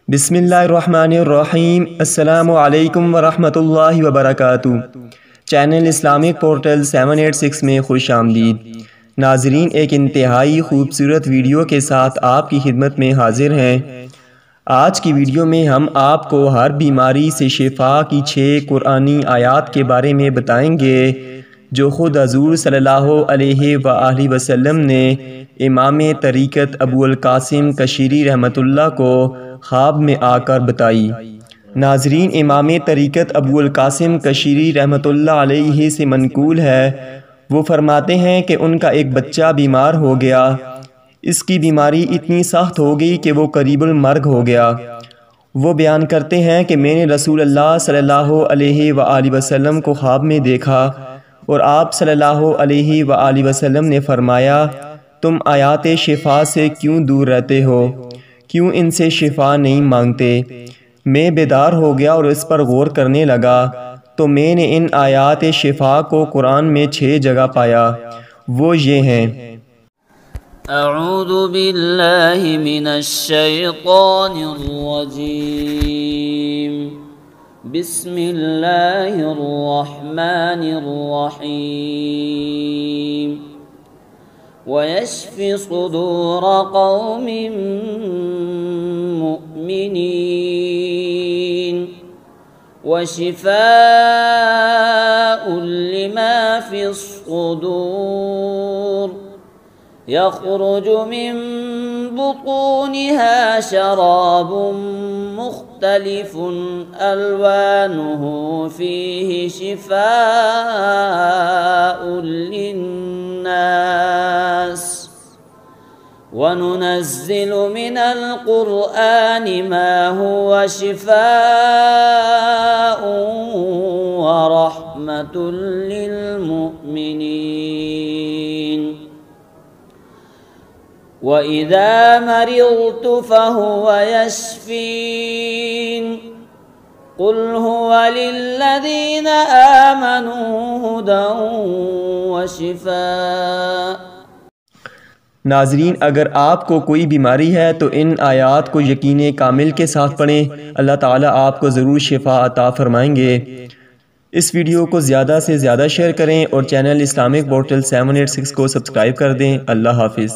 बिस्मिल्लाहिर्रहमानिर्रहीम। अस्सलामु अलैकुम वरहमतुल्लाहि वबरकातुहू। चैनल इस्लामिक पोर्टल 786 में खुश आमदीद। नाजरीन, एक इंतहाई खूबसूरत वीडियो के साथ आपकी खिदमत में हाजिर हैं। आज की वीडियो में हम आपको हर बीमारी से शिफा की 6 कुरानी आयात के बारे में बताएंगे जो ख़ुद हज़ूर सल्लल्लाहु अलैहि वसल्लम ने इमाम तरीक़त अबुल कासिम कशीरी रहमतुल्लाह को ख्वाब में आकर बताई। नाजरीन, इमाम तरीक़त अबुल कासिम कशीरी रहमतुल्लाह अलैहि से मनकूल है, वो फरमाते हैं कि उनका एक बच्चा बीमार हो गया। इसकी बीमारी इतनी सख्त हो गई कि वो करीबुल मर्ग हो गया। वो बयान करते हैं कि मैंने रसूलुल्लाह सल्लल्लाहु अलैहि वसल्लम को ख्वाब में देखा और आप सल्लल्लाहु अलैहि वसल्लम ने फरमाया, तुम आयात शिफा से क्यों दूर रहते हो, क्यों इनसे शिफा नहीं मांगते। मैं बेदार हो गया और इस पर गौर करने लगा तो मैंने इन आयात शिफा को कुरान में 6 जगह पाया। वो ये हैं: अऊज़ु बिल्लाहि मिनश शैतानिर रजीम, बिस्मिल्लाहिर रहमानिर रहीम, वयश्फि सुदूर कौमिन मुमिनीन वशिफाउन लिमा फिस्सुदूर यख़रुजु मिन बुतूनिहा शराबुम मुख्तलिफुन अल्वानुहु फीहि शिफाउन लिन्नास वनुनज़्ज़िलु मिनल क़ुरआनि मा हुवा शिफ़ाउन व रहमतुल लिल मुमिनीन व इज़ा मरिज़्तु फ़हुवा यश्फ़ीन क़ुल हुवा लिल्लज़ीना आमनू हुदन व शिफ़ा। नाजरीन, अगर आपको कोई बीमारी है तो इन आयात को यकीन कामिल के साथ पढ़ें। अल्लाह ताला आपको ज़रूर शिफा अता फरमाएंगे। इस वीडियो को ज़्यादा से ज़्यादा शेयर करें और चैनल इस्लामिक पोर्टल 786 को सब्सक्राइब कर दें। अल्लाह हाफिज़।